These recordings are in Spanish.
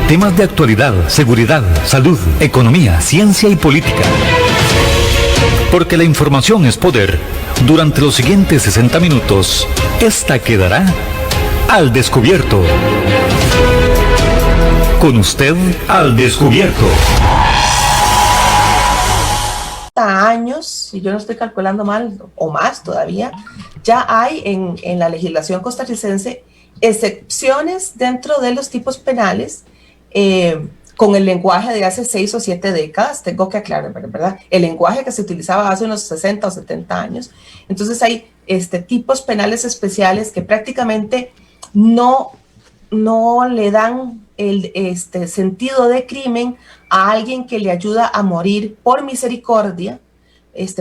Temas de actualidad, seguridad, salud, economía, ciencia y política. Porque la información es poder. Durante los siguientes 60 minutos, esta quedará al descubierto. Con usted al descubierto. Años, si yo no estoy calculando mal, o más todavía, ya hay en la legislación costarricense excepciones dentro de los tipos penales con el lenguaje de hace 6 o 7 décadas, tengo que aclarar, ¿verdad? El lenguaje que se utilizaba hace unos 60 o 70 años. Entonces hay tipos penales especiales que prácticamente no le dan el sentido de crimen a alguien que le ayuda a morir por misericordia,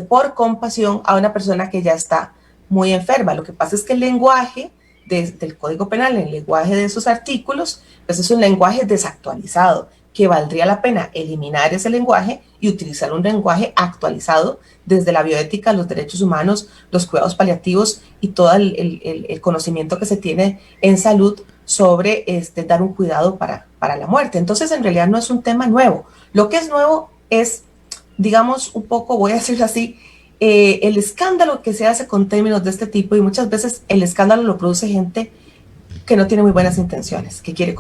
por compasión a una persona que ya está muy enferma. Lo que pasa es que el lenguaje del Código Penal, el lenguaje de esos artículos, pues es un lenguaje desactualizado, que valdría la pena eliminar ese lenguaje y utilizar un lenguaje actualizado desde la bioética, los derechos humanos, los cuidados paliativos y todo el conocimiento que se tiene en salud sobre dar un cuidado para la muerte. Entonces, en realidad no es un tema nuevo. Lo que es nuevo es, digamos, un poco, voy a decirlo así, el escándalo que se hace con términos de este tipo, y muchas veces el escándalo lo produce gente que no tiene muy buenas intenciones, que quiere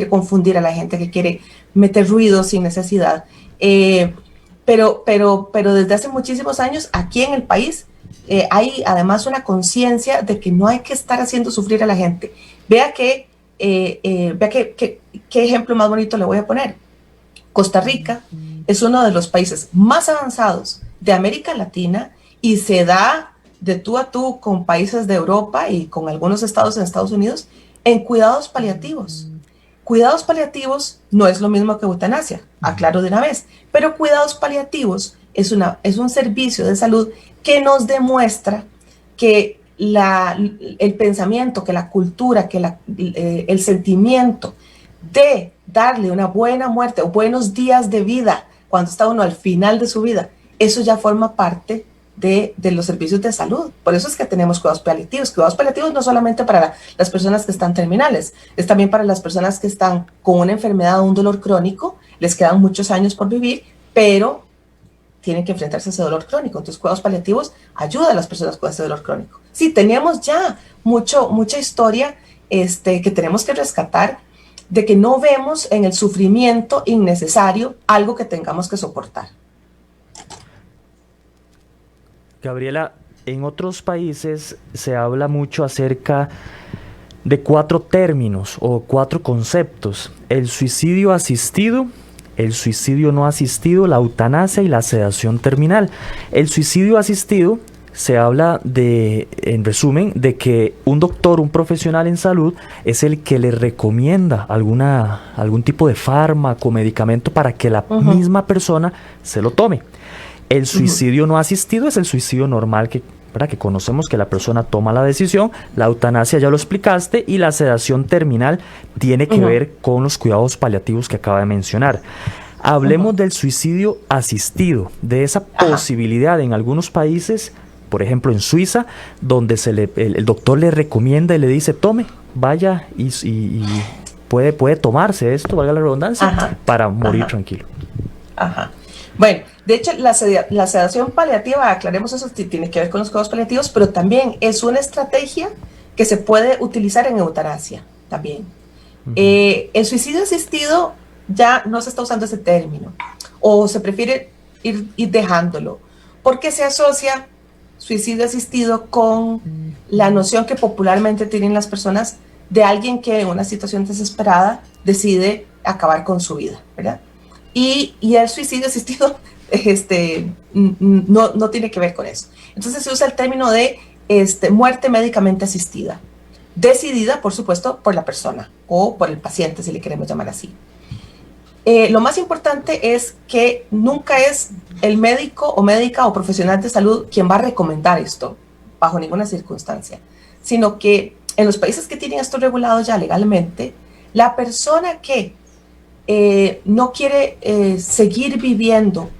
confundir a la gente, que quiere meter ruido sin necesidad. Pero desde hace muchísimos años, aquí en el país, hay además una conciencia de que no hay que estar haciendo sufrir a la gente. Vea qué ejemplo más bonito le voy a poner. Costa Rica es uno de los países más avanzados de América Latina y se da de tú a tú con países de Europa y con algunos estados en Estados Unidos en cuidados paliativos. Cuidados paliativos no es lo mismo que eutanasia, aclaro de una vez, pero cuidados paliativos es un servicio de salud que nos demuestra que el pensamiento, que la cultura, que el sentimiento de darle una buena muerte o buenos días de vida cuando está uno al final de su vida, eso ya forma parte de los servicios de salud. Por eso es que tenemos cuidados paliativos. Cuidados paliativos no solamente para las personas que están terminales, es también para las personas que están con una enfermedad o un dolor crónico, les quedan muchos años por vivir, pero tienen que enfrentarse a ese dolor crónico. Entonces, cuidados paliativos ayuda a las personas con ese dolor crónico. Sí, tenemos ya mucha historia que tenemos que rescatar, de que no vemos en el sufrimiento innecesario algo que tengamos que soportar. Gabriela, en otros países se habla mucho acerca de 4 términos o 4 conceptos: el suicidio asistido, el suicidio no asistido, la eutanasia y la sedación terminal. El suicidio asistido se habla en resumen, de que un doctor, un profesional en salud, es el que le recomienda algún tipo de fármaco, medicamento para que la misma persona se lo tome. El suicidio no asistido es el suicidio normal que conocemos, que la persona toma la decisión. La eutanasia ya lo explicaste, y la sedación terminal tiene que ver con los cuidados paliativos que acaba de mencionar. Hablemos del suicidio asistido, de esa posibilidad en algunos países, por ejemplo en Suiza, donde el doctor le recomienda y le dice: tome, vaya y puede tomarse esto, valga la redundancia, para morir tranquilo. Bueno, de hecho, la sedación paliativa, aclaremos eso, tiene que ver con los cuidados paliativos, pero también es una estrategia que se puede utilizar en eutanasia también. El suicidio asistido ya no se está usando ese término, o se prefiere ir dejándolo, porque se asocia suicidio asistido con la noción que popularmente tienen las personas de alguien que en una situación desesperada decide acabar con su vida, ¿verdad? Y el suicidio asistido no tiene que ver con eso. Entonces se usa el término de muerte médicamente asistida, decidida, por supuesto, por la persona o por el paciente, si le queremos llamar así. Lo más importante es que nunca es el médico o médica o profesional de salud quien va a recomendar esto, bajo ninguna circunstancia, sino que en los países que tienen esto regulado ya legalmente, la persona que no quiere seguir viviendo,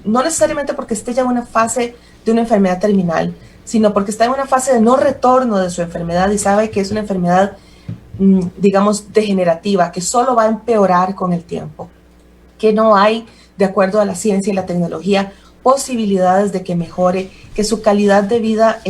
no necesariamente porque esté ya en una fase de una enfermedad terminal, sino porque está en una fase de no retorno de su enfermedad y sabe que es una enfermedad digamos, degenerativa, que solo va a empeorar con el tiempo, que no hay, de acuerdo a la ciencia y la tecnología, posibilidades de que mejore, que su calidad de vida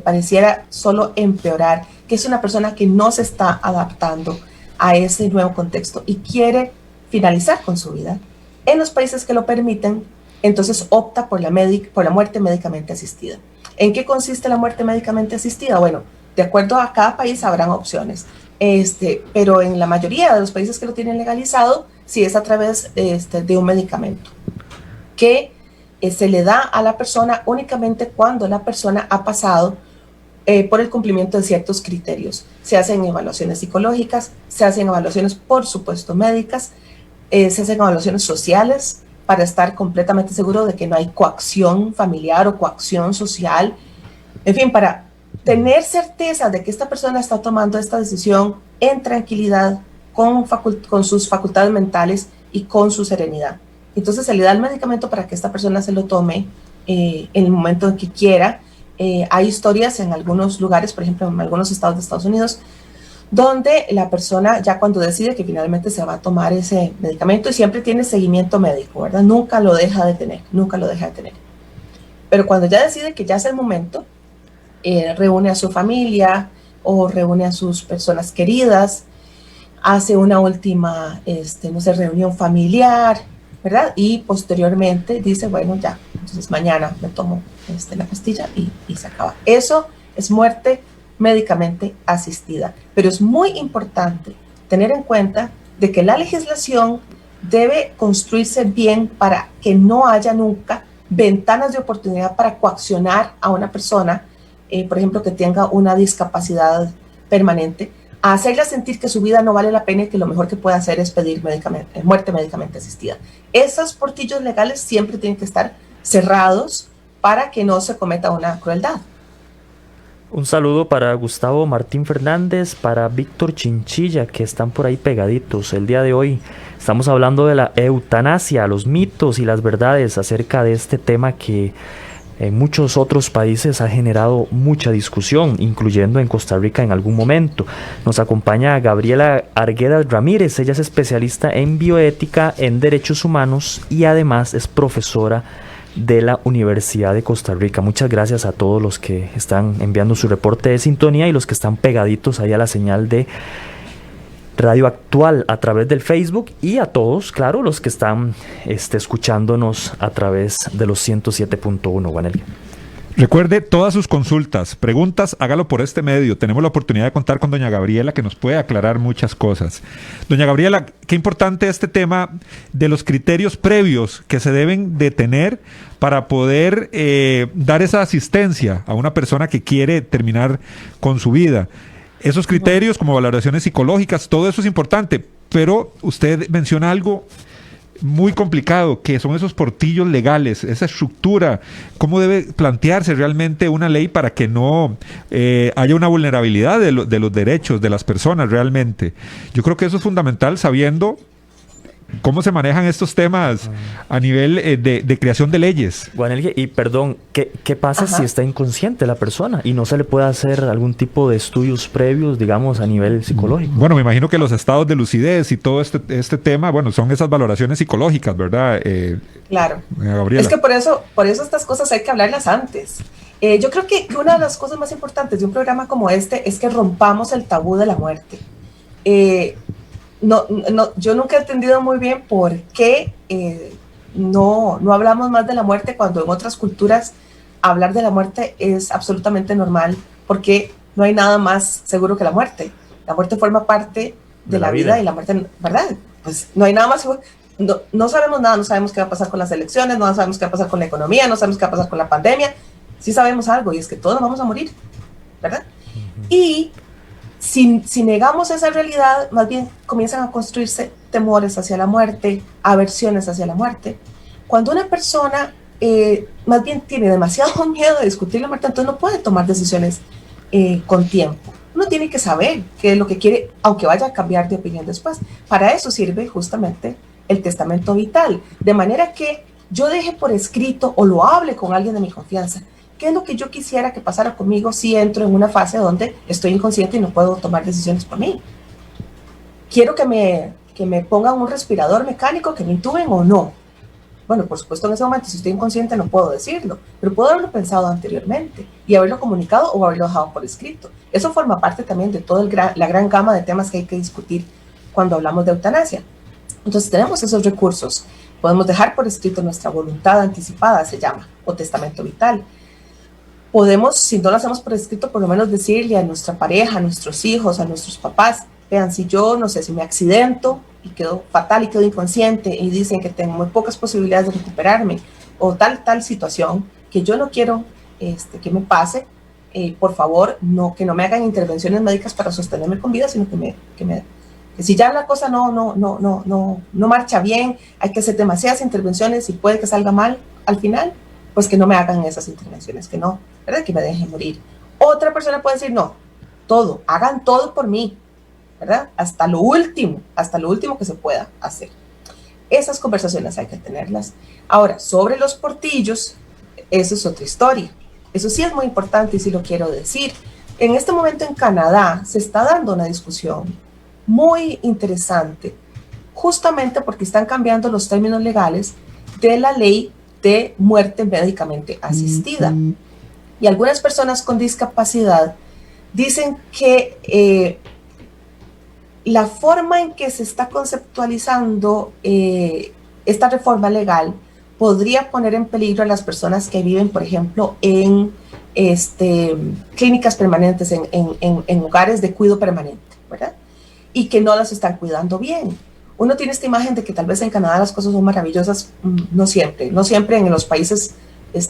pareciera solo empeorar, que es una persona que no se está adaptando a ese nuevo contexto y quiere finalizar con su vida. En los países que lo permiten, entonces opta por la muerte médicamente asistida. ¿En qué consiste la muerte médicamente asistida? Bueno, de acuerdo a cada país habrán opciones, pero en la mayoría de los países que lo tienen legalizado, sí es a través de un medicamento que se le da a la persona únicamente cuando la persona ha pasado por el cumplimiento de ciertos criterios. Se hacen evaluaciones psicológicas, se hacen evaluaciones, por supuesto, médicas, se hacen evaluaciones sociales para estar completamente seguro de que no hay coacción familiar o coacción social. En fin, para tener certeza de que esta persona está tomando esta decisión en tranquilidad, con sus facultades mentales y con su serenidad. Entonces se le da el medicamento para que esta persona se lo tome en el momento en que quiera. Hay historias en algunos lugares, por ejemplo en algunos estados de Estados Unidos, donde la persona ya cuando decide que finalmente se va a tomar ese medicamento y siempre tiene seguimiento médico, ¿verdad? Nunca lo deja de tener. Pero cuando ya decide que ya es el momento, reúne a su familia o reúne a sus personas queridas, hace una última, reunión familiar, ¿verdad? Y posteriormente dice, bueno, ya, entonces mañana me tomo la pastilla y se acaba. Eso es muerte médicamente asistida. Pero es muy importante tener en cuenta de que la legislación debe construirse bien para que no haya nunca ventanas de oportunidad para coaccionar a una persona, por ejemplo, que tenga una discapacidad permanente, a hacerla sentir que su vida no vale la pena y que lo mejor que puede hacer es pedir muerte médicamente asistida. Esos portillos legales siempre tienen que estar cerrados para que no se cometa una crueldad. Un saludo para Gustavo Martín Fernández, para Víctor Chinchilla, que están por ahí pegaditos. El día de hoy estamos hablando de la eutanasia, los mitos y las verdades acerca de este tema que en muchos otros países ha generado mucha discusión, incluyendo en Costa Rica en algún momento. Nos acompaña Gabriela Arguedas Ramírez, ella es especialista en bioética, en derechos humanos y además es profesora de la Universidad de Costa Rica. Muchas gracias a todos los que están enviando su reporte de sintonía y los que están pegaditos ahí a la señal de Radio Actual a través del Facebook, y a todos, claro, los que están escuchándonos a través de los 107.1. Juanel. Recuerde, todas sus consultas, preguntas, hágalo por este medio. Tenemos la oportunidad de contar con doña Gabriela, que nos puede aclarar muchas cosas. Doña Gabriela, qué importante este tema de los criterios previos que se deben de tener para poder dar esa asistencia a una persona que quiere terminar con su vida. Esos criterios como valoraciones psicológicas, todo eso es importante, pero usted menciona algo muy complicado, que son esos portillos legales, esa estructura, cómo debe plantearse realmente una ley para que no haya una vulnerabilidad de los derechos de las personas realmente. Yo creo que eso es fundamental, sabiendo cómo se manejan estos temas a nivel de creación de leyes. Juanel, y perdón, ¿qué pasa si está inconsciente la persona y no se le puede hacer algún tipo de estudios previos, digamos, a nivel psicológico? Bueno, me imagino que los estados de lucidez y todo este tema, bueno, son esas valoraciones psicológicas, ¿verdad? Claro. Gabriela. Es que por eso estas cosas hay que hablarlas antes. Yo creo que una de las cosas más importantes de un programa como este es que rompamos el tabú de la muerte. Yo nunca he entendido muy bien por qué no hablamos más de la muerte cuando en otras culturas hablar de la muerte es absolutamente normal, porque no hay nada más seguro que la muerte. La muerte forma parte de la vida y la muerte, ¿verdad? Pues no hay nada más seguro. No sabemos nada, no sabemos qué va a pasar con las elecciones, no sabemos qué va a pasar con la economía, no sabemos qué va a pasar con la pandemia. Sí sabemos algo, y es que todos vamos a morir, ¿verdad? Y si negamos esa realidad, más bien comienzan a construirse temores hacia la muerte, aversiones hacia la muerte. Cuando una persona más bien tiene demasiado miedo de discutir la muerte, entonces no puede tomar decisiones con tiempo. Uno tiene que saber qué es lo que quiere, aunque vaya a cambiar de opinión después. Para eso sirve justamente el testamento vital, de manera que yo deje por escrito o lo hable con alguien de mi confianza. ¿Qué es lo que yo quisiera que pasara conmigo si entro en una fase donde estoy inconsciente y no puedo tomar decisiones por mí? quiero que me pongan un respirador mecánico, que me intuben o no. Bueno, por supuesto en ese momento, si estoy inconsciente no puedo decirlo, pero puedo haberlo pensado anteriormente y haberlo comunicado o haberlo dejado por escrito. Eso forma parte también de toda la gran gama de temas que hay que discutir cuando hablamos de eutanasia. Entonces tenemos esos recursos. Podemos dejar por escrito nuestra voluntad anticipada, se llama, o testamento vital. Podemos, si no lo hacemos por escrito, por lo menos decirle a nuestra pareja, a nuestros hijos, a nuestros papás, vean, si yo, no sé, si me accidento y quedo fatal y quedo inconsciente y dicen que tengo muy pocas posibilidades de recuperarme o tal situación que yo no quiero que me pase, por favor, que no me hagan intervenciones médicas para sostenerme con vida, sino que si ya la cosa no marcha bien, hay que hacer demasiadas intervenciones y puede que salga mal al final, pues que no me hagan esas intervenciones, que no, ¿verdad? Que me dejen morir. Otra persona puede decir, no, hagan todo por mí, ¿verdad? Hasta lo último que se pueda hacer. Esas conversaciones hay que tenerlas. Ahora, sobre los portillos, eso es otra historia. Eso sí es muy importante y sí lo quiero decir. En este momento en Canadá se está dando una discusión muy interesante, justamente porque están cambiando los términos legales de la ley de muerte médicamente asistida. Y algunas personas con discapacidad dicen que la forma en que se está conceptualizando esta reforma legal podría poner en peligro a las personas que viven, por ejemplo, en clínicas permanentes, en hogares de cuidado permanente, ¿verdad? Y que no las están cuidando bien. Uno tiene esta imagen de que tal vez en Canadá las cosas son maravillosas, no siempre en los países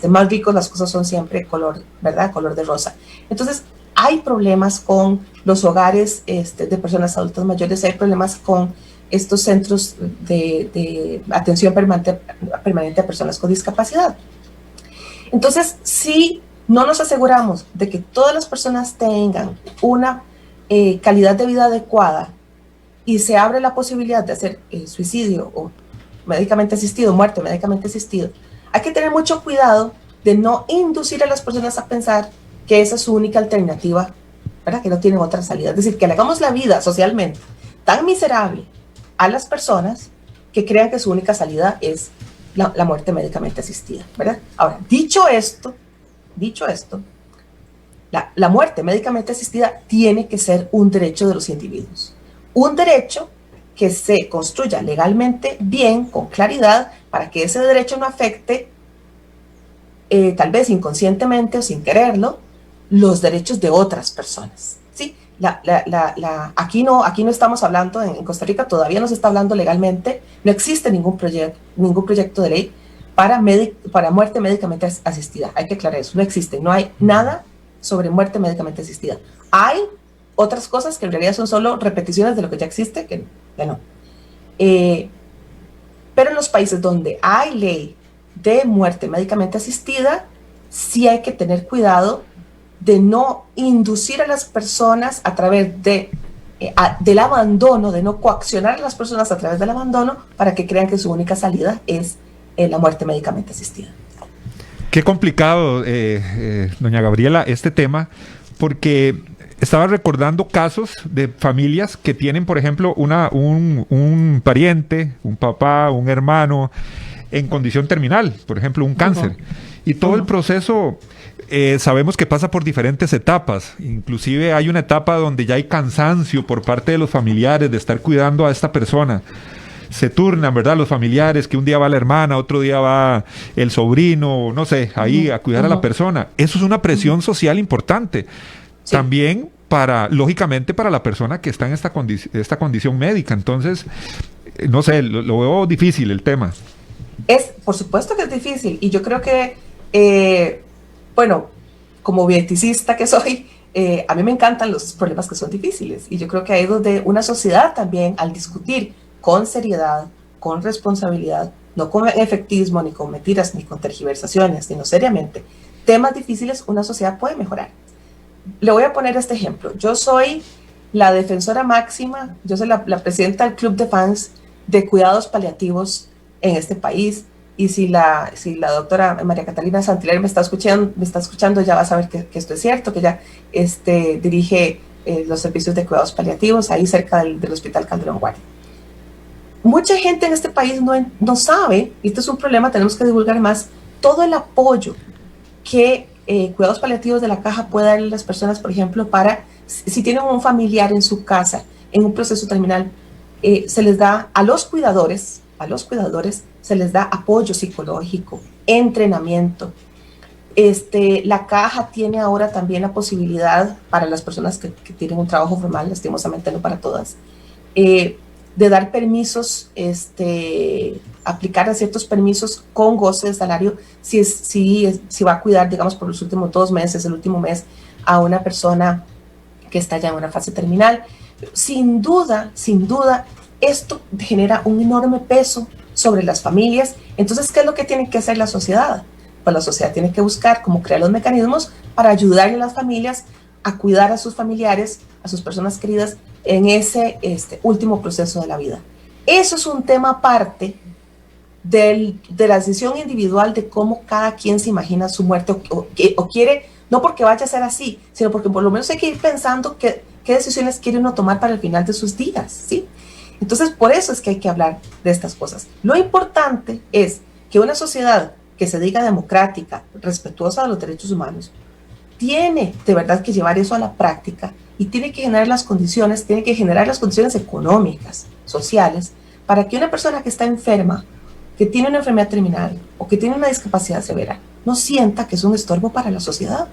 más ricos las cosas son siempre color, ¿verdad? Color de rosa. Entonces, hay problemas con los hogares de personas adultas mayores, hay problemas con estos centros de atención permanente a personas con discapacidad. Entonces, si no nos aseguramos de que todas las personas tengan una calidad de vida adecuada y se abre la posibilidad de hacer suicidio o médicamente asistido, muerte médicamente asistido, hay que tener mucho cuidado de no inducir a las personas a pensar que esa es su única alternativa, ¿verdad? Que no tienen otra salida. Es decir, que le hagamos la vida socialmente tan miserable a las personas que crean que su única salida es la muerte médicamente asistida, ¿verdad? Ahora, dicho esto, la muerte médicamente asistida tiene que ser un derecho de los individuos. Un derecho que se construya legalmente bien, con claridad, para que ese derecho no afecte, tal vez inconscientemente o sin quererlo, los derechos de otras personas. ¿Sí? Aquí no estamos hablando, en Costa Rica todavía no se está hablando legalmente, no existe ningún proyecto de ley para muerte médicamente asistida. Hay que aclarar eso, no existe, no hay nada sobre muerte médicamente asistida. Hay otras cosas que en realidad son solo repeticiones de lo que ya existe, que no. Pero en los países donde hay ley de muerte médicamente asistida, sí hay que tener cuidado de no inducir a las personas a través del abandono, de no coaccionar a las personas a través del abandono para que crean que su única salida es la muerte médicamente asistida. Qué complicado, doña Gabriela, este tema, porque estaba recordando casos de familias que tienen, por ejemplo, un pariente, un papá, un hermano en condición terminal, por ejemplo, un cáncer. Y todo el proceso sabemos que pasa por diferentes etapas. Inclusive hay una etapa donde ya hay cansancio por parte de los familiares de estar cuidando a esta persona. Se turnan, ¿verdad? Los familiares, que un día va la hermana, otro día va el sobrino, no sé, ahí a cuidar a la persona. Eso es una presión social importante. Sí. También lógicamente, para la persona que está en esta condición médica. Entonces, no sé, lo veo difícil el tema. Por supuesto que es difícil. Y yo creo que, como bioeticista que soy, a mí me encantan los problemas que son difíciles. Y yo creo que ahí es donde una sociedad también, al discutir con seriedad, con responsabilidad, no con efectismo, ni con mentiras, ni con tergiversaciones, sino seriamente, temas difíciles, una sociedad puede mejorar. Le voy a poner este ejemplo. Yo soy la defensora máxima, yo soy la presidenta del club de fans de cuidados paliativos en este país. Y si la doctora María Catalina Santiler me está escuchando, ya va a saber que esto es cierto, que ella dirige los servicios de cuidados paliativos, ahí cerca del Hospital Calderón Guardia. Mucha gente en este país no sabe, y este es un problema, tenemos que divulgar más, todo el apoyo que cuidados paliativos de la Caja puede darle a las personas, por ejemplo, para si tienen un familiar en su casa en un proceso terminal, se les da a los cuidadores se les da apoyo psicológico, entrenamiento. La Caja tiene ahora también la posibilidad para las personas que tienen un trabajo formal, lastimosamente no para todas, de dar permisos, aplicar a ciertos permisos con goce de salario si va a cuidar, digamos, por los últimos 2 meses, el último mes, a una persona que está ya en una fase terminal. Sin duda, esto genera un enorme peso sobre las familias. Entonces, ¿qué es lo que tiene que hacer la sociedad? Pues la sociedad tiene que buscar cómo crear los mecanismos para ayudarle a las familias a cuidar a sus familiares, a sus personas queridas en ese último proceso de la vida. Eso es un tema aparte de la decisión individual de cómo cada quien se imagina su muerte o quiere, no porque vaya a ser así, sino porque por lo menos hay que ir pensando qué decisiones quiere uno tomar para el final de sus días, ¿sí? Entonces, por eso es que hay que hablar de estas cosas. Lo importante es que una sociedad que se diga democrática, respetuosa de los derechos humanos, tiene de verdad que llevar eso a la práctica y tiene que generar las condiciones económicas, sociales, para que una persona que está enferma, que tiene una enfermedad terminal o que tiene una discapacidad severa, no sienta que es un estorbo para la sociedad.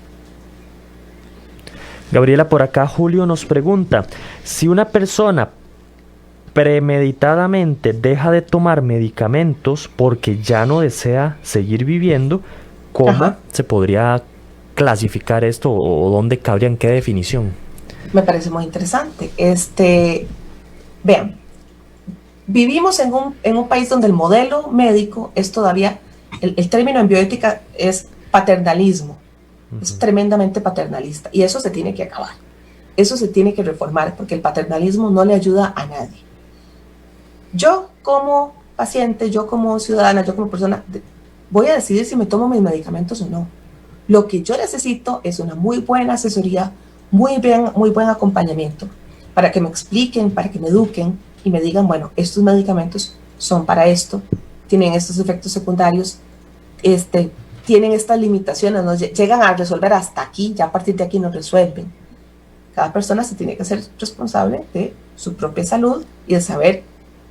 Gabriela, por acá Julio nos pregunta, si una persona premeditadamente deja de tomar medicamentos porque ya no desea seguir viviendo, ¿cómo se podría clasificar esto o dónde cabría, en qué definición? Me parece muy interesante. Vean, vivimos en un país donde el modelo médico es todavía, el término en bioética es paternalismo, es tremendamente paternalista y eso se tiene que acabar, eso se tiene que reformar porque el paternalismo no le ayuda a nadie. Yo como paciente, yo como ciudadana, yo como persona, voy a decidir si me tomo mis medicamentos o no. Lo que yo necesito es una muy buena asesoría, muy buen acompañamiento, para que me expliquen, para que me eduquen y me digan, bueno, estos medicamentos son para esto, tienen estos efectos secundarios, tienen estas limitaciones, ¿no? Llegan a resolver hasta aquí, ya a partir de aquí no resuelven. Cada persona se tiene que hacer responsable de su propia salud y de saber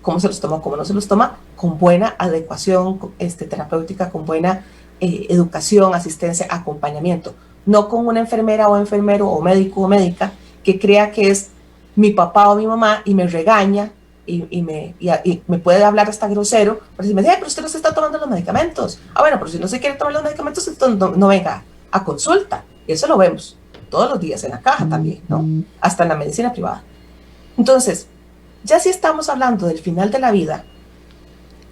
cómo se los toma, cómo no se los toma, con buena adecuación terapéutica, con buena educación, asistencia, acompañamiento. No con una enfermera o enfermero o médico o médica que crea que es mi papá o mi mamá y me regaña y me puede hablar hasta grosero, pero si me dice, pero usted no se está tomando los medicamentos. Bueno, pero si no se quiere tomar los medicamentos, entonces no venga a consulta. Y eso lo vemos todos los días en la Caja también, ¿no? Hasta en la medicina privada. Entonces, ya si estamos hablando del final de la vida,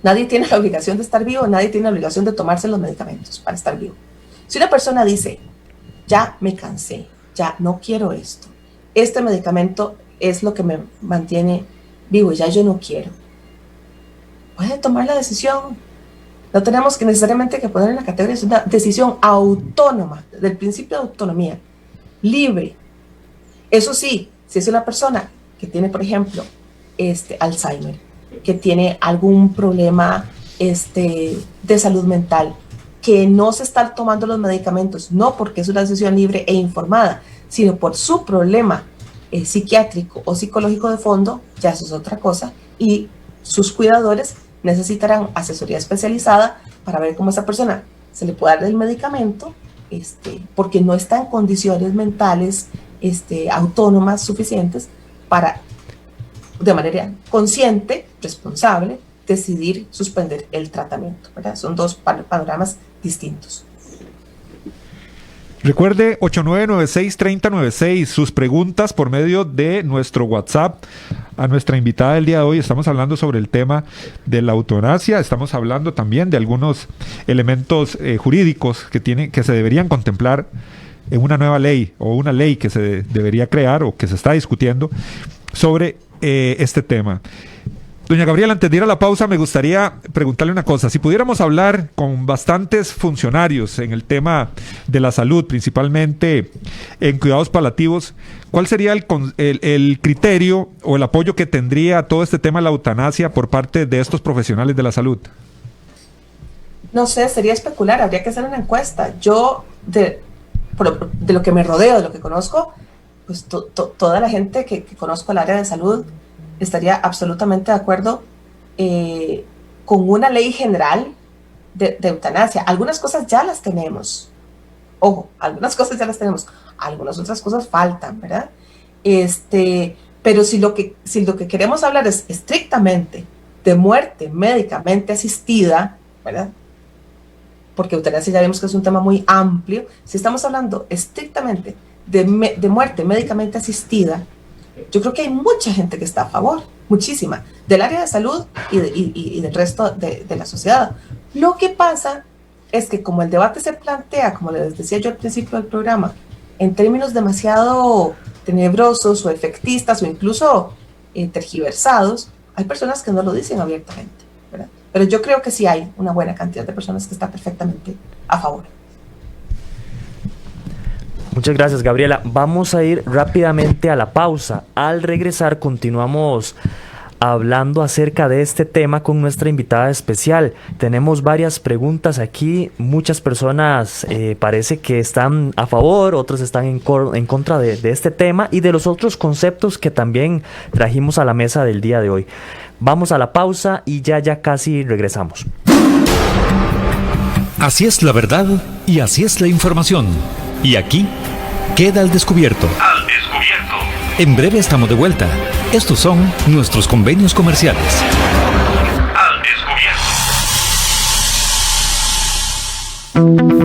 nadie tiene la obligación de estar vivo, nadie tiene la obligación de tomarse los medicamentos para estar vivo. Si una persona dice, ya me cansé, ya no quiero esto, este medicamento es lo que me mantiene vivo, ya yo no quiero, puede tomar la decisión. No tenemos que necesariamente que poner en la categoría, es una decisión autónoma, del principio de autonomía, libre. Eso sí, si es una persona que tiene, por ejemplo, Alzheimer, que tiene algún problema de salud mental, que no se está tomando los medicamentos, no porque es una decisión libre e informada, sino por su problema psiquiátrico o psicológico de fondo, ya eso es otra cosa, y sus cuidadores necesitarán asesoría especializada para ver cómo esa persona se le puede dar el medicamento, porque no está en condiciones mentales autónomas suficientes para, de manera consciente, responsable, decidir suspender el tratamiento, ¿verdad? Son dos panoramas distintos. Recuerde 8996-3096, sus preguntas por medio de nuestro WhatsApp a nuestra invitada del día de hoy. Estamos hablando sobre el tema de la eutanasia, estamos hablando también de algunos elementos jurídicos que se deberían contemplar en una nueva ley o una ley que se debería crear o que se está discutiendo sobre este tema. Doña Gabriela, antes de ir a la pausa, me gustaría preguntarle una cosa. Si pudiéramos hablar con bastantes funcionarios en el tema de la salud, principalmente en cuidados paliativos, ¿cuál sería el criterio o el apoyo que tendría todo este tema de la eutanasia por parte de estos profesionales de la salud? No sé, sería especular, habría que hacer una encuesta. Yo, de lo que me rodeo, de lo que conozco, pues toda la gente que conozco el área de salud estaría absolutamente de acuerdo con una ley general de eutanasia. Algunas cosas ya las tenemos. Ojo, algunas cosas ya las tenemos. Algunas otras cosas faltan, ¿verdad? Pero si lo que queremos hablar es estrictamente de muerte médicamente asistida, ¿verdad? Porque eutanasia ya vimos que es un tema muy amplio. Si estamos hablando estrictamente de muerte médicamente asistida, yo creo que hay mucha gente que está a favor, muchísima, del área de salud y del resto de la sociedad. Lo que pasa es que como el debate se plantea, como les decía yo al principio del programa, en términos demasiado tenebrosos o efectistas o incluso tergiversados, hay personas que no lo dicen abiertamente, ¿verdad? Pero yo creo que sí hay una buena cantidad de personas que están perfectamente a favor. Muchas gracias, Gabriela. Vamos a ir rápidamente a la pausa. Al regresar continuamos hablando acerca de este tema con nuestra invitada especial. Tenemos varias preguntas aquí. Muchas personas parece que están a favor, otros están en contra de este tema y de los otros conceptos que también trajimos a la mesa del día de hoy. Vamos a la pausa y ya casi regresamos. Así es la verdad y así es la información. Y aquí queda al descubierto. Al descubierto. En breve estamos de vuelta. Estos son nuestros convenios comerciales. Al descubierto.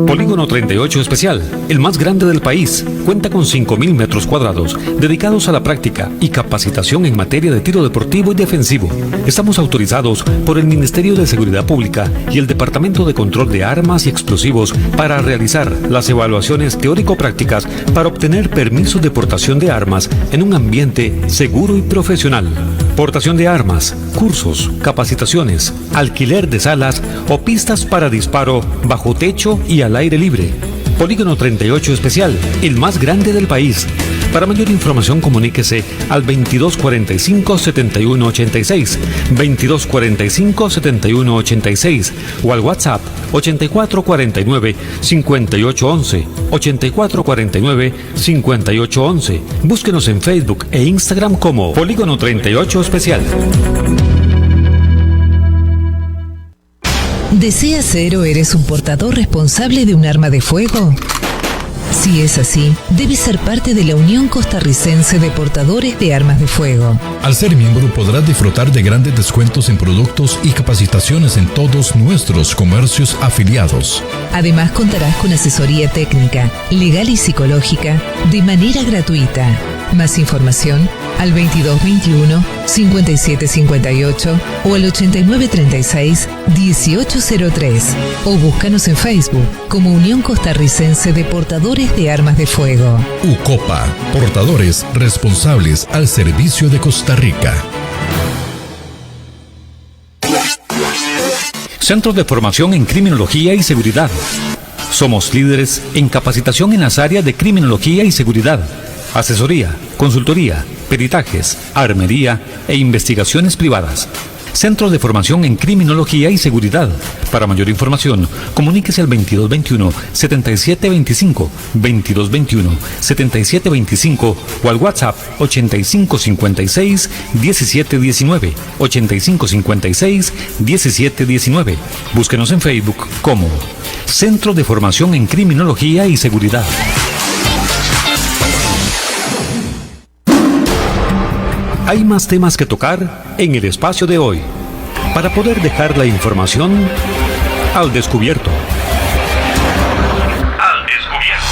Polígono 38 Especial, el más grande del país, cuenta con 5.000 metros cuadrados dedicados a la práctica y capacitación en materia de tiro deportivo y defensivo. Estamos autorizados por el Ministerio de Seguridad Pública y el Departamento de Control de Armas y Explosivos para realizar las evaluaciones teórico-prácticas para obtener permisos de portación de armas en un ambiente seguro y profesional. Portación de armas, cursos, capacitaciones, alquiler de salas o pistas para disparo bajo techo y al aire libre. Polígono 38 Especial, el más grande del país. Para mayor información comuníquese al 2245-7186, 2245-7186 o al WhatsApp 8449-5811, 8449-5811. Búsquenos en Facebook e Instagram como Polígono 38 Especial. ¿Deseas ser o eres un portador responsable de un arma de fuego? Si es así, debes ser parte de la Unión Costarricense de Portadores de Armas de Fuego. Al ser miembro podrás disfrutar de grandes descuentos en productos y capacitaciones en todos nuestros comercios afiliados. Además contarás con asesoría técnica, legal y psicológica de manera gratuita. Más información al 2221-5758 o al 8936-1803 o búscanos en Facebook como Unión Costarricense de Portadores de Armas de Fuego. UCOPA, portadores responsables al servicio de Costa Rica. Centros de formación en criminología y seguridad. Somos líderes en capacitación en las áreas de criminología y seguridad, asesoría, consultoría, peritajes, armería e investigaciones privadas. Centros de formación en criminología y seguridad. Para mayor información, comuníquese al 2221-7725, 2221-7725 o al WhatsApp 8556-1719, 8556-1719. Búsquenos en Facebook como Centro de Formación en Criminología y Seguridad. Hay más temas que tocar en el espacio de hoy, para poder dejar la información al descubierto. Al descubierto.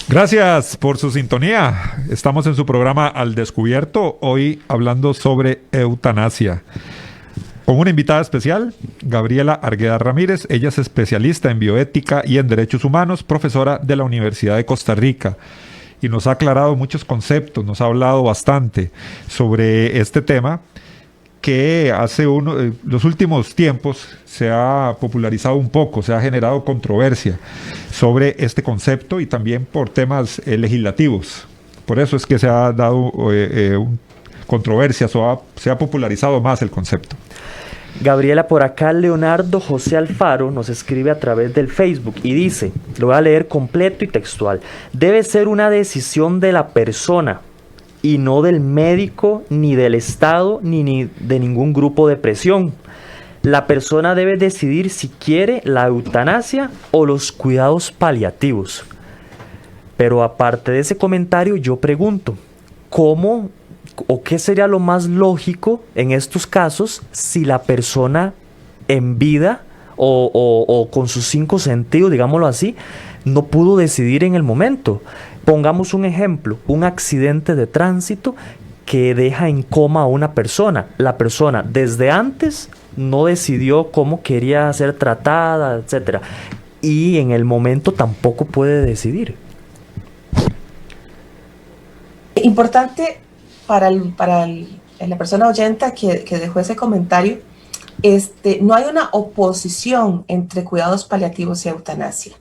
Gracias por su sintonía. Estamos en su programa Al Descubierto, hoy hablando sobre eutanasia. Con una invitada especial, Gabriela Argueda Ramírez. Ella es especialista en bioética y en derechos humanos, profesora de la Universidad de Costa Rica. y nos ha aclarado muchos conceptos, nos ha hablado bastante sobre este tema que los últimos tiempos se ha popularizado un poco, se ha generado controversia sobre este concepto y también por temas legislativos. Por eso es que se ha dado controversias se ha popularizado más el concepto. Gabriela, por acá Leonardo José Alfaro nos escribe a través del Facebook y dice, lo voy a leer completo y textual: debe ser una decisión de la persona y no del médico, ni del Estado, ni de ningún grupo de presión. La persona debe decidir si quiere la eutanasia o los cuidados paliativos. Pero aparte de ese comentario, yo pregunto, ¿cómo o qué sería lo más lógico en estos casos si la persona en vida o con sus 5 sentidos, digámoslo así, no pudo decidir en el momento? Pongamos un ejemplo, un accidente de tránsito que deja en coma a una persona. La persona desde antes no decidió cómo quería ser tratada, etcétera, y en el momento tampoco puede decidir. Importante para la persona oyenta que dejó ese comentario, no hay una oposición entre cuidados paliativos y eutanasia.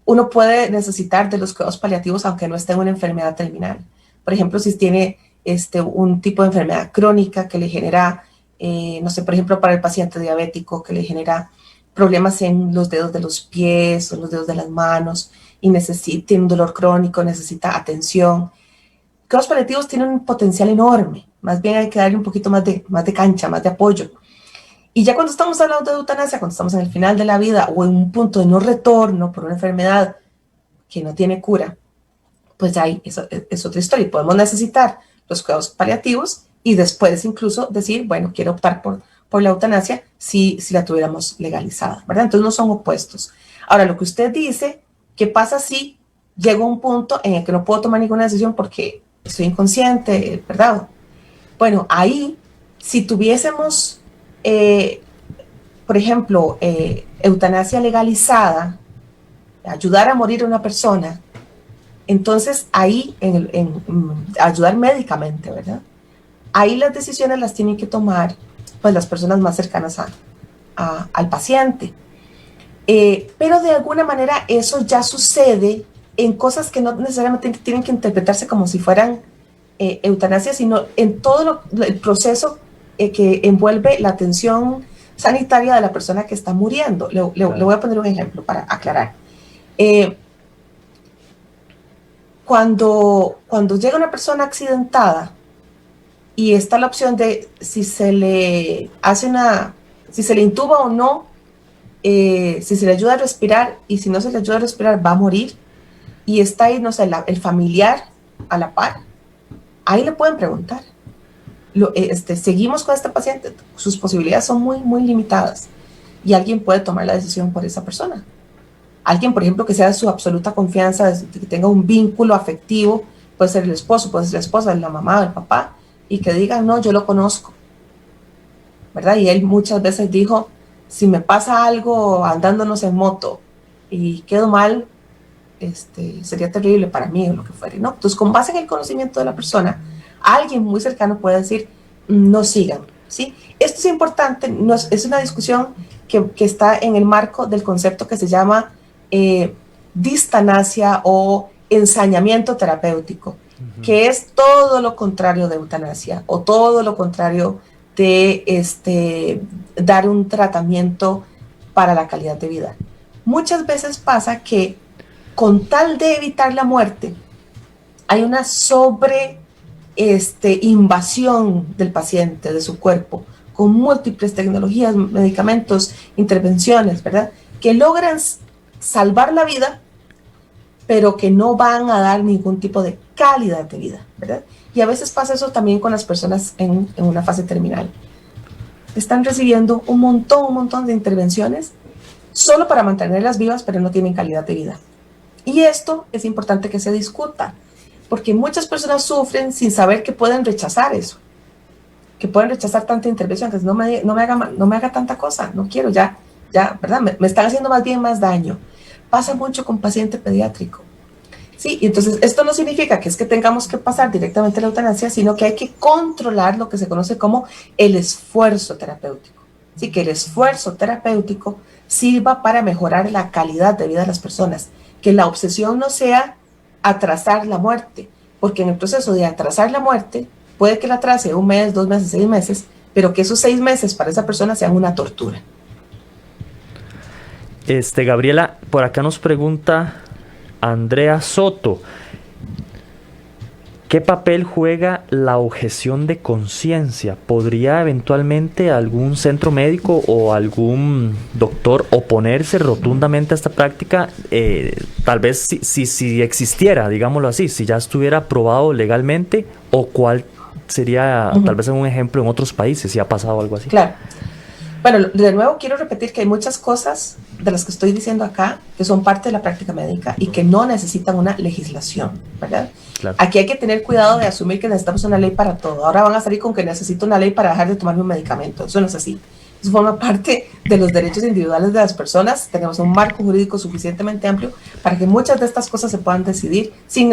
Uno puede necesitar de los cuidados paliativos aunque no esté en una enfermedad terminal. Por ejemplo, si tiene un tipo de enfermedad crónica que le genera, no sé, por ejemplo, para el paciente diabético, que le genera problemas en los dedos de los pies o los dedos de las manos y tiene un dolor crónico, necesita atención. Cuidados paliativos tienen un potencial enorme. Más bien hay que darle un poquito más de cancha, más de apoyo. Y ya cuando estamos hablando de eutanasia, cuando estamos en el final de la vida o en un punto de no retorno por una enfermedad que no tiene cura, pues ahí es otra historia. Podemos necesitar los cuidados paliativos y después incluso decir, bueno, quiero optar por la eutanasia si la tuviéramos legalizada, ¿verdad? Entonces no son opuestos. Ahora, lo que usted dice, ¿qué pasa si llego a un punto en el que no puedo tomar ninguna decisión porque estoy inconsciente, ¿verdad? Bueno, ahí, si tuviésemos, por ejemplo, eutanasia legalizada, ayudar a morir a una persona, entonces ahí, ayudar médicamente, ¿verdad? Ahí las decisiones las tienen que tomar pues las personas más cercanas al paciente. Pero de alguna manera eso ya sucede en cosas que no necesariamente tienen que interpretarse como si fueran eutanasia, sino en todo el proceso que envuelve la atención sanitaria de la persona que está muriendo. Le voy a poner un ejemplo para aclarar. Cuando llega una persona accidentada y está la opción de si se le intuba o no, si se le ayuda a respirar, y si no se le ayuda a respirar va a morir, y está ahí, no sé, el familiar a la par, ahí le pueden preguntar, seguimos con este paciente, sus posibilidades son muy, muy limitadas, y alguien puede tomar la decisión por esa persona. Alguien, por ejemplo, que sea de su absoluta confianza, que tenga un vínculo afectivo, puede ser el esposo, puede ser la esposa, la mamá, el papá, y que digan, no, yo lo conozco, ¿verdad? Y él muchas veces dijo, si me pasa algo andándonos en moto y quedo mal, sería terrible para mí o lo que fuera, ¿no? Entonces, con base en el conocimiento de la persona, alguien muy cercano puede decir, no sigan, ¿sí? Esto es importante, es una discusión que está en el marco del concepto que se llama distanasia o ensañamiento terapéutico, que es todo lo contrario de eutanasia o todo lo contrario de dar un tratamiento para la calidad de vida. Muchas veces pasa que con tal de evitar la muerte, hay una invasión del paciente, de su cuerpo, con múltiples tecnologías, medicamentos, intervenciones, ¿verdad? Que logran salvar la vida, pero que no van a dar ningún tipo de calidad de vida, ¿verdad? Y a veces pasa eso también con las personas en una fase terminal. Están recibiendo un montón de intervenciones solo para mantenerlas vivas, pero no tienen calidad de vida. Y esto es importante que se discuta, porque muchas personas sufren sin saber que pueden rechazar eso, que pueden rechazar tanta intervención, que no me haga tanta cosa, no quiero, ya, ¿verdad? Me están haciendo más bien más daño. pasa mucho con paciente pediátrico. Sí, y entonces esto no significa que es que tengamos que pasar directamente a la eutanasia, sino que hay que controlar lo que se conoce como el esfuerzo terapéutico. Sí, que el esfuerzo terapéutico sirva para mejorar la calidad de vida de las personas, que la obsesión no sea atrasar la muerte, porque en el proceso de atrasar la muerte puede que la atrase 1 mes, 2 meses, 6 meses, pero que esos 6 meses para esa persona sean una tortura. Gabriela, por acá nos pregunta Andrea Soto, ¿qué papel juega la objeción de conciencia? ¿Podría eventualmente algún centro médico o algún doctor oponerse rotundamente a esta práctica? Tal vez si existiera, digámoslo así, si ya estuviera aprobado legalmente, o cuál sería tal vez un ejemplo en otros países, si ha pasado algo así. Claro. Bueno, de nuevo quiero repetir que hay muchas cosas de las que estoy diciendo acá que son parte de la práctica médica y que no necesitan una legislación, ¿verdad? Claro. Aquí hay que tener cuidado de asumir que necesitamos una ley para todo. Ahora van a salir con que necesito una ley para dejar de tomarme un medicamento. Eso no es así. Eso forma parte de los derechos individuales de las personas. Tenemos un marco jurídico suficientemente amplio para que muchas de estas cosas se puedan decidir sin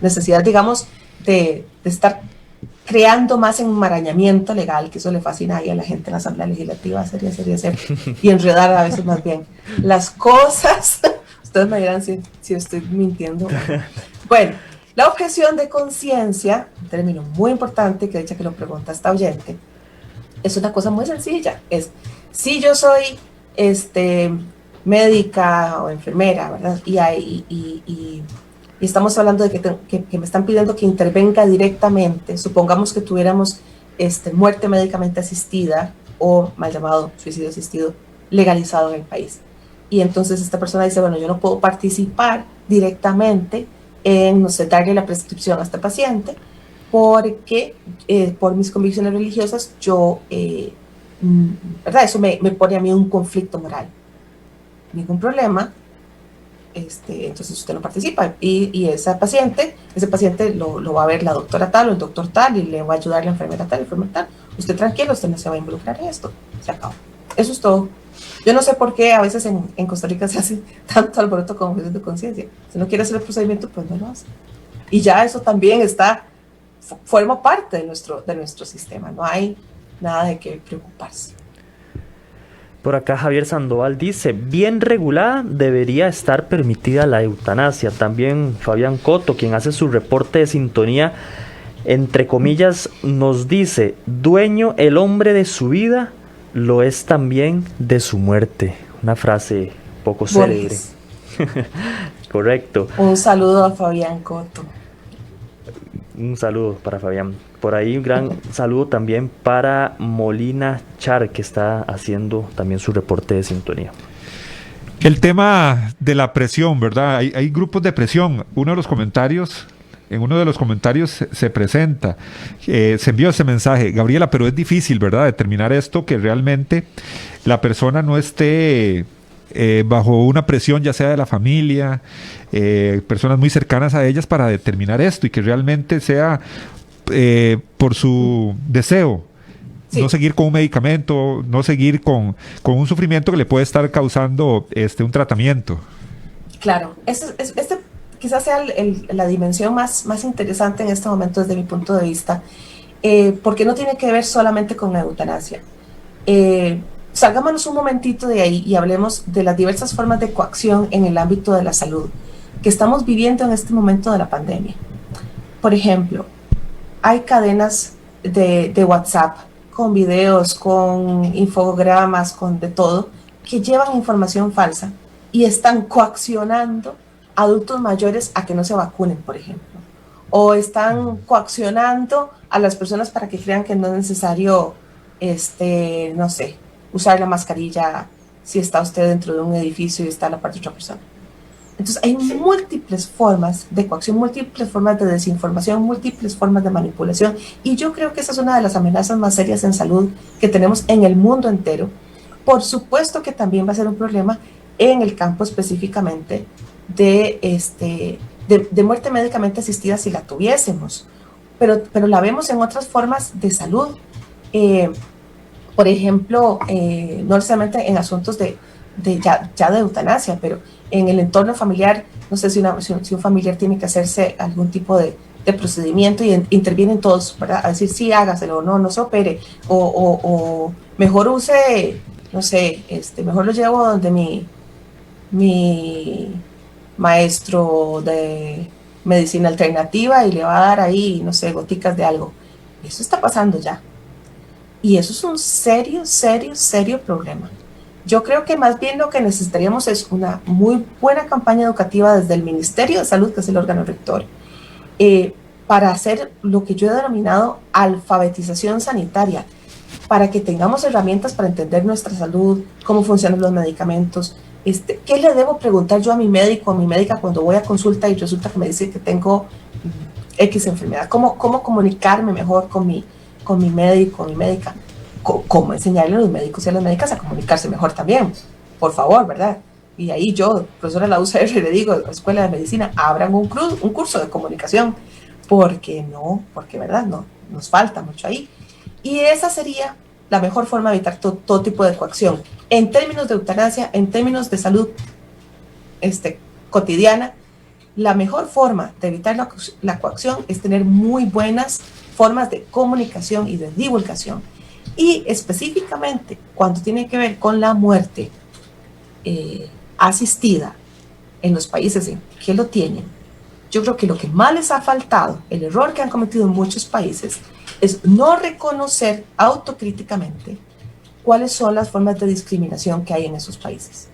necesidad, digamos, de estar creando más enmarañamiento legal, que eso le fascina ahí a la gente en la Asamblea Legislativa, hacer y enredar a veces más bien las cosas. Ustedes me dirán si estoy mintiendo. Bueno, la objeción de conciencia, un término muy importante que dicha que lo pregunta esta oyente, es una cosa muy sencilla. Es, si yo soy médica o enfermera, ¿verdad? Y estamos hablando de que me están pidiendo que intervenga directamente. Supongamos que tuviéramos muerte médicamente asistida o mal llamado suicidio asistido legalizado en el país. Y entonces esta persona dice, bueno, yo no puedo participar directamente en, no sé, darle la prescripción a este paciente porque por mis convicciones religiosas yo, ¿verdad? Eso me pone a mí un conflicto moral. Ningún problema. Entonces usted no participa y ese paciente lo va a ver la doctora tal o el doctor tal y le va a ayudar la enfermera tal, el enfermero tal. Usted tranquilo, usted no se va a involucrar en esto. Se acabó. Eso es todo. Yo no sé por qué a veces en Costa Rica se hace tanto alboroto con objeción de conciencia. Si no quiere hacer el procedimiento, pues no lo hace. Y ya eso también forma parte de nuestro sistema. No hay nada de qué preocuparse. Por acá Javier Sandoval dice, bien regulada debería estar permitida la eutanasia. También Fabián Coto, quien hace su reporte de sintonía, entre comillas, nos dice, dueño el hombre de su vida, lo es también de su muerte. Una frase poco célebre. Correcto. Un saludo a Fabián Coto. Un saludo para Fabián. Por ahí un gran saludo también para Molina Char, que está haciendo también su reporte de sintonía. El tema de la presión, ¿verdad? Hay grupos de presión. En uno de los comentarios se presenta, se envió ese mensaje, Gabriela, pero es difícil, ¿verdad?, determinar esto, que realmente la persona no esté bajo una presión, ya sea de la familia, personas muy cercanas a ellas, para determinar esto, y que realmente sea por su deseo. Sí. No seguir con un medicamento, no seguir con un sufrimiento que le puede estar causando un tratamiento. Claro, este quizás sea la dimensión más interesante en este momento desde mi punto de vista, porque no tiene que ver solamente con la eutanasia. Salgámonos un momentito de ahí y hablemos de las diversas formas de coacción en el ámbito de la salud que estamos viviendo en este momento de la pandemia. Por ejemplo, hay cadenas de WhatsApp con videos, con infogramas, con de todo, que llevan información falsa y están coaccionando a adultos mayores a que no se vacunen, por ejemplo. O están coaccionando a las personas para que crean que no es necesario, no sé, usar la mascarilla si está usted dentro de un edificio y está a la parte de otra persona. Entonces hay múltiples formas de coacción, múltiples formas de desinformación, múltiples formas de manipulación, y yo creo que esa es una de las amenazas más serias en salud que tenemos en el mundo entero. Por supuesto que también va a ser un problema en el campo específicamente de muerte médicamente asistida si la tuviésemos, pero la vemos en otras formas de salud. Por ejemplo, no necesariamente en asuntos de ya de eutanasia, pero en el entorno familiar, no sé si un familiar tiene que hacerse algún tipo de procedimiento y intervienen todos, ¿verdad? A decir, sí, hágaselo, no se opere, o mejor use, no sé, mejor lo llevo donde mi maestro de medicina alternativa y le va a dar ahí, no sé, goticas de algo. Eso está pasando ya. Y eso es un serio problema. Yo creo que más bien lo que necesitaríamos es una muy buena campaña educativa desde el Ministerio de Salud, que es el órgano rector, para hacer lo que yo he denominado alfabetización sanitaria, para que tengamos herramientas para entender nuestra salud, cómo funcionan los medicamentos, qué le debo preguntar yo a mi médico, a mi médica cuando voy a consulta y resulta que me dice que tengo X enfermedad, cómo comunicarme mejor con mi médico, mi médica, cómo enseñarle a los médicos y a las médicas a comunicarse mejor también, por favor, ¿verdad? Y ahí yo, profesora de la UCR, le digo a la Escuela de Medicina, abran un curso de comunicación, porque ¿verdad? No, nos falta mucho ahí. Y esa sería la mejor forma de evitar todo tipo de coacción. En términos de eutanasia, en términos de salud cotidiana, la mejor forma de evitar la coacción es tener muy buenas formas de comunicación y de divulgación. Y específicamente cuando tiene que ver con la muerte asistida en los países en que lo tienen, yo creo que lo que más les ha faltado, el error que han cometido muchos países, es no reconocer autocríticamente cuáles son las formas de discriminación que hay en esos países.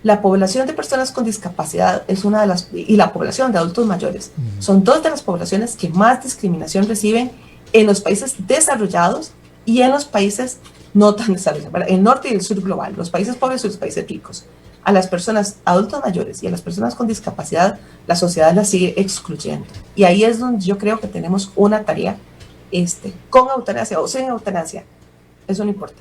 La población de personas con discapacidad es una de las, y la población de adultos mayores, son dos de las poblaciones que más discriminación reciben en los países desarrollados y en los países no tan desarrollados, ¿verdad? El norte y el sur global, los países pobres y los países ricos. A las personas adultos mayores y a las personas con discapacidad, la sociedad las sigue excluyendo. Y ahí es donde yo creo que tenemos una tarea, con eutanasia o sin eutanasia, eso no importa.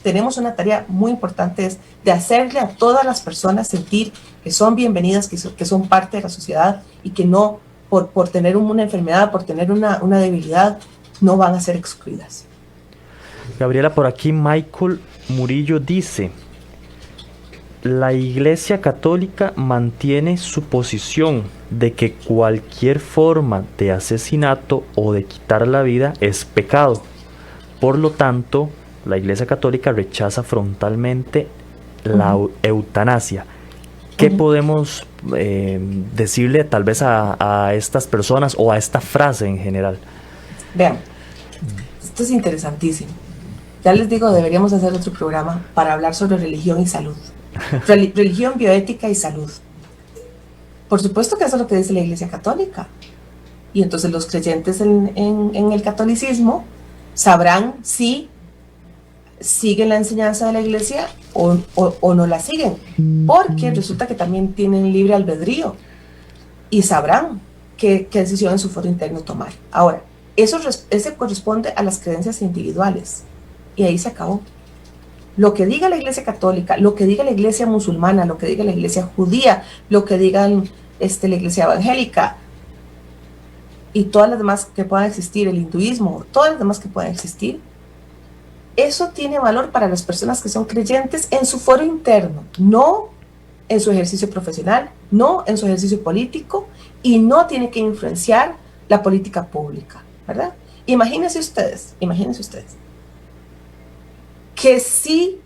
Tenemos una tarea muy importante, es de hacerle a todas las personas sentir que son bienvenidas, que son parte de la sociedad y que no, por tener una enfermedad, por tener una debilidad, no van a ser excluidas. Gabriela, por aquí Michael Murillo dice: la Iglesia Católica mantiene su posición de que cualquier forma de asesinato o de quitar la vida es pecado. Por lo tanto, la Iglesia Católica rechaza frontalmente la eutanasia. ¿Qué podemos decirle tal vez a estas personas o a esta frase en general? Vean, esto es interesantísimo. Ya les digo, deberíamos hacer otro programa para hablar sobre religión y salud. Religión, bioética y salud. Por supuesto que eso es lo que dice la Iglesia Católica. Y entonces los creyentes en el catolicismo sabrán si siguen la enseñanza de la Iglesia o no la siguen. Porque resulta que también tienen libre albedrío y sabrán qué decisión en su foro interno tomar. Ahora, eso corresponde a las creencias individuales. Y ahí se acabó. Lo que diga la Iglesia Católica, lo que diga la Iglesia musulmana, lo que diga la Iglesia judía, lo que diga la Iglesia evangélica y todas las demás que puedan existir, el hinduismo, todas las demás que puedan existir, eso tiene valor para las personas que son creyentes en su foro interno, no en su ejercicio profesional, no en su ejercicio político y no tiene que influenciar la política pública, ¿verdad? Imagínense ustedes, que si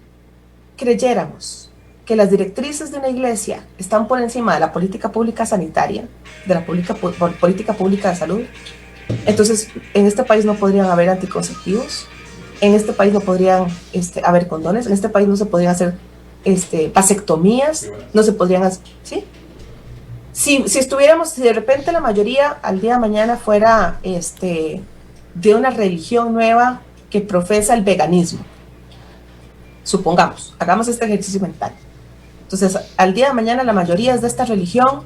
creyéramos que las directrices de una iglesia están por encima de la política pública sanitaria, de la política pública de salud, entonces en este país no podrían haber anticonceptivos, en este país no podrían haber condones, en este país no se podrían hacer vasectomías, no se podrían hacer, ¿sí? Si de repente la mayoría al día de mañana fuera de una religión nueva que profesa el veganismo, supongamos, hagamos este ejercicio mental. Entonces, al día de mañana la mayoría es de esta religión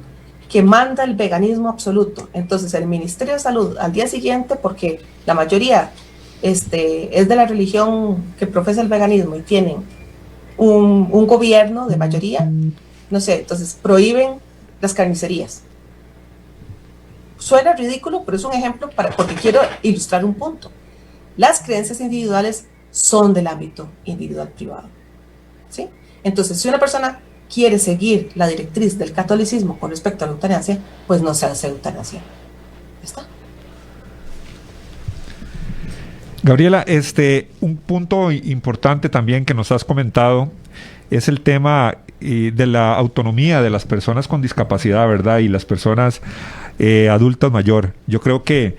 que manda el veganismo absoluto. Entonces, el Ministerio de Salud al día siguiente, porque la mayoría es de la religión que profesa el veganismo y tienen un gobierno de mayoría, no sé, entonces prohíben las carnicerías. Suena ridículo, pero es un ejemplo porque quiero ilustrar un punto. Las creencias individuales son del ámbito individual privado, ¿sí? Entonces, si una persona quiere seguir la directriz del catolicismo con respecto a la eutanasia, pues no se hace eutanasia. ¿Está? Gabriela, un punto importante también que nos has comentado es el tema de la autonomía de las personas con discapacidad, ¿verdad? Y las personas adultas mayor. Yo creo que,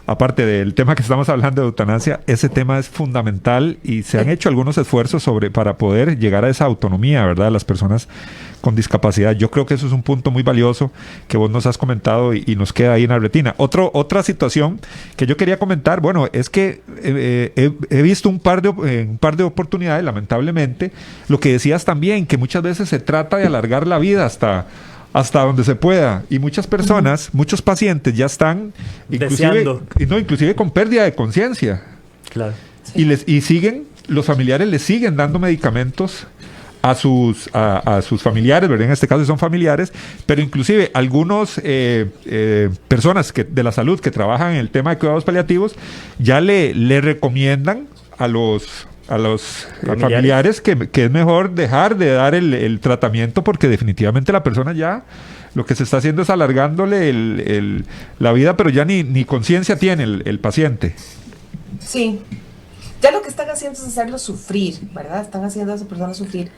aparte del tema que estamos hablando de eutanasia, ese tema es fundamental y se han hecho algunos esfuerzos para poder llegar a esa autonomía, ¿verdad?, de las personas con discapacidad. Yo creo que eso es un punto muy valioso que vos nos has comentado y nos queda ahí en la retina. Otra situación que yo quería comentar, bueno, es que he visto un par de oportunidades, lamentablemente, lo que decías también, que muchas veces se trata de alargar la vida hasta donde se pueda, y muchas personas, muchos pacientes ya están inclusive con pérdida de conciencia. Claro. Sí. Y siguen, los familiares les siguen dando medicamentos a sus familiares, ¿verdad? En este caso son familiares, pero inclusive algunos personas de la salud que trabajan en el tema de cuidados paliativos ya le recomiendan a los familiares que es mejor dejar de dar el tratamiento, porque definitivamente la persona ya lo que se está haciendo es alargándole la vida, pero ya ni conciencia tiene el paciente. Sí, ya lo que están haciendo es hacerlo sufrir, ¿verdad? Están haciendo a esa persona sufrir.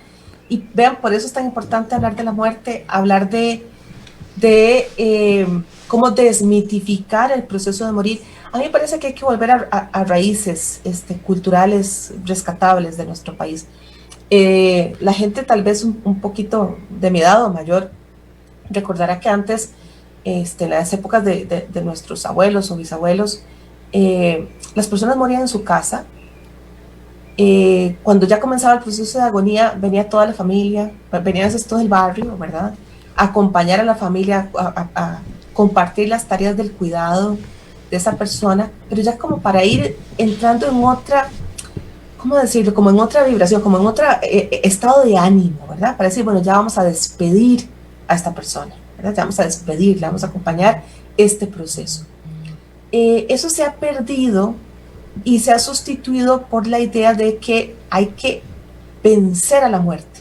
Y vean, por eso es tan importante hablar de la muerte, hablar de cómo desmitificar el proceso de morir. A mí me parece que hay que volver a raíces culturales rescatables de nuestro país. La gente tal vez un poquito de mi edad o mayor recordará que antes, en las épocas de nuestros abuelos o bisabuelos, las personas morían en su casa. Cuando ya comenzaba el proceso de agonía, venía toda la familia, venía a veces todo el barrio, ¿verdad?, a acompañar a la familia, a compartir las tareas del cuidado de esa persona, pero ya como para ir entrando en otra, ¿cómo decirlo?, como en otra vibración, como en otro estado de ánimo, ¿verdad?, para decir, bueno, ya vamos a despedir a esta persona, ¿verdad?, ya vamos a despedirla, vamos a acompañar este proceso. Eso se ha perdido y se ha sustituido por la idea de que hay que vencer a la muerte.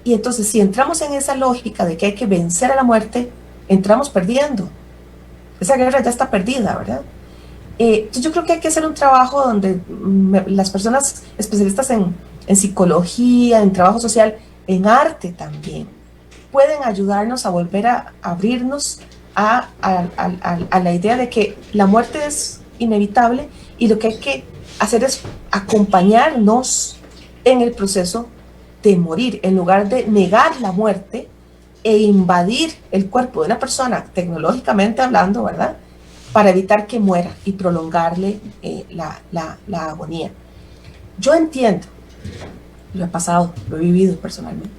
Y entonces, si entramos en esa lógica de que hay que vencer a la muerte, entramos perdiendo. Esa guerra ya está perdida, ¿verdad? Entonces yo creo que hay que hacer un trabajo donde las personas especialistas en psicología, en trabajo social, en arte también, pueden ayudarnos a volver a abrirnos a la idea de que la muerte es inevitable y lo que hay que hacer es acompañarnos en el proceso de morir, en lugar de negar la muerte e invadir el cuerpo de una persona, tecnológicamente hablando, ¿verdad?, para evitar que muera y prolongarle la agonía. Yo entiendo, lo he pasado, lo he vivido personalmente,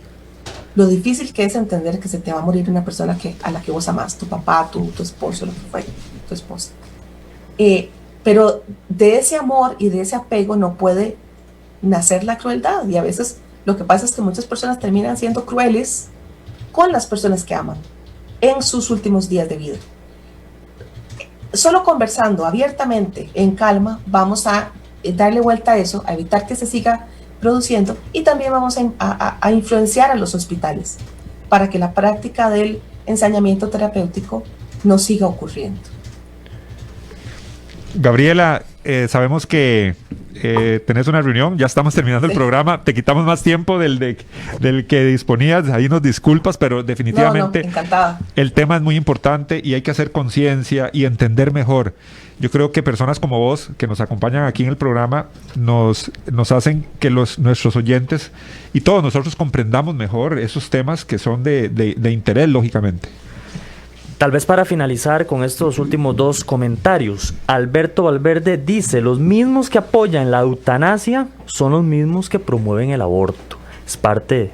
lo difícil que es entender que se te va a morir una persona a la que vos amás, tu papá, tu esposo, lo que fue, tu esposa. Pero de ese amor y de ese apego no puede nacer la crueldad, y a veces lo que pasa es que muchas personas terminan siendo crueles con las personas que aman en sus últimos días de vida. Solo conversando abiertamente, en calma, vamos a darle vuelta a eso, a evitar que se siga produciendo, y también vamos a influenciar a los hospitales para que la práctica del ensañamiento terapéutico no siga ocurriendo. Gabriela, sabemos que tenés una reunión, ya estamos terminando el programa, te quitamos más tiempo del que disponías, ahí nos disculpas, pero definitivamente encantada. El tema es muy importante y hay que hacer conciencia y entender mejor. Yo creo que personas como vos, que nos acompañan aquí en el programa, nos hacen que nuestros oyentes y todos nosotros comprendamos mejor esos temas que son de interés, lógicamente. Tal vez para finalizar con estos últimos dos comentarios, Alberto Valverde dice: los mismos que apoyan la eutanasia son los mismos que promueven el aborto. Es parte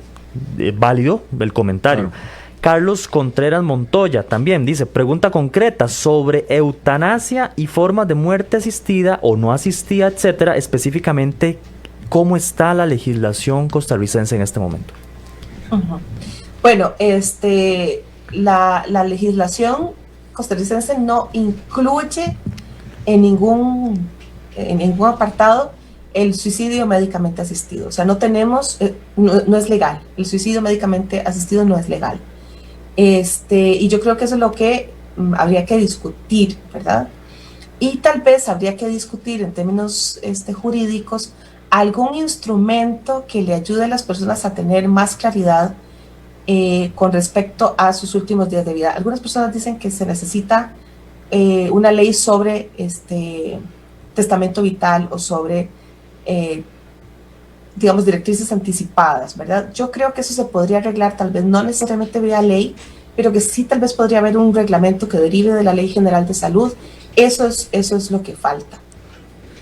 válido del comentario. Claro. Carlos Contreras Montoya también dice: pregunta concreta sobre eutanasia y formas de muerte asistida o no asistida, etcétera, específicamente, ¿cómo está la legislación costarricense en este momento? Uh-huh. Bueno, la legislación costarricense no incluye en ningún apartado el suicidio médicamente asistido. O sea, no tenemos, no es legal. El suicidio médicamente asistido no es legal. Y yo creo que eso es lo que habría que discutir, ¿verdad? Y tal vez habría que discutir en términos jurídicos algún instrumento que le ayude a las personas a tener más claridad con respecto a sus últimos días de vida. Algunas personas dicen que se necesita una ley sobre testamento vital o sobre, digamos, directrices anticipadas, ¿verdad? Yo creo que eso se podría arreglar, tal vez no necesariamente vía ley, pero que sí tal vez podría haber un reglamento que derive de la Ley General de Salud. Eso es lo que falta.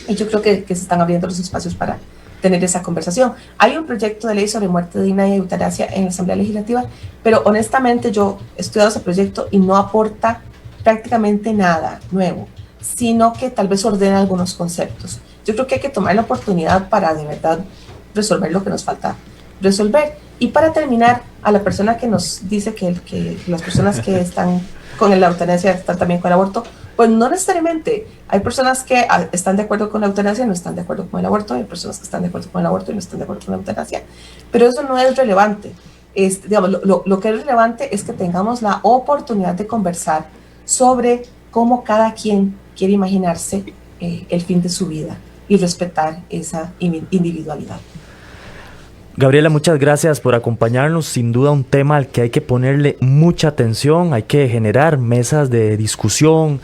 Y yo creo que se están abriendo los espacios para tener esa conversación. Hay un proyecto de ley sobre muerte digna y eutanasia en la Asamblea Legislativa, pero honestamente yo he estudiado ese proyecto y no aporta prácticamente nada nuevo, sino que tal vez ordena algunos conceptos. Yo creo que hay que tomar la oportunidad para de verdad resolver lo que nos falta resolver. Y para terminar, a la persona que nos dice que las personas que están con la eutanasia están también con el aborto, pues no necesariamente. Hay personas que están de acuerdo con la eutanasia y no están de acuerdo con el aborto, hay personas que están de acuerdo con el aborto y no están de acuerdo con la eutanasia, pero eso no es relevante. Digamos, lo que es relevante es que tengamos la oportunidad de conversar sobre cómo cada quien quiere imaginarse el fin de su vida y respetar esa individualidad. Gabriela, muchas gracias por acompañarnos. Sin duda un tema al que hay que ponerle mucha atención, hay que generar mesas de discusión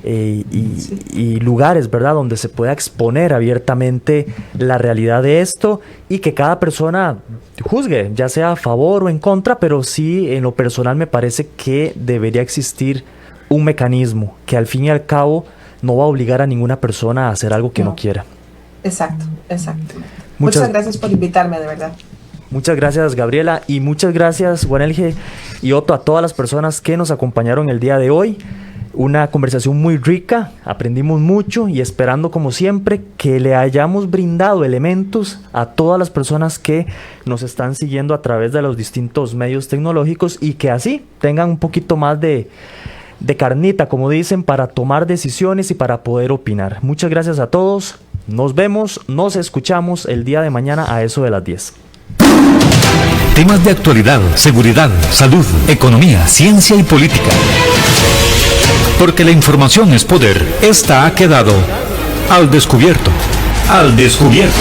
y lugares, ¿verdad?, donde se pueda exponer abiertamente la realidad de esto y que cada persona juzgue, ya sea a favor o en contra, pero sí, en lo personal me parece que debería existir un mecanismo que al fin y al cabo no va a obligar a ninguna persona a hacer algo que no quiera. Exacto. Muchas gracias por invitarme, de verdad. Muchas gracias, Gabriela, y muchas gracias, Juanelge y Otto, a todas las personas que nos acompañaron el día de hoy. Una conversación muy rica, aprendimos mucho y esperando, como siempre, que le hayamos brindado elementos a todas las personas que nos están siguiendo a través de los distintos medios tecnológicos y que así tengan un poquito más de carnita, como dicen, para tomar decisiones y para poder opinar. Muchas gracias a todos. Nos vemos, nos escuchamos el día de mañana a eso de las 10. Temas de actualidad, seguridad, salud, economía, ciencia y política. Porque la información es poder. Esta ha quedado al descubierto. Al descubierto.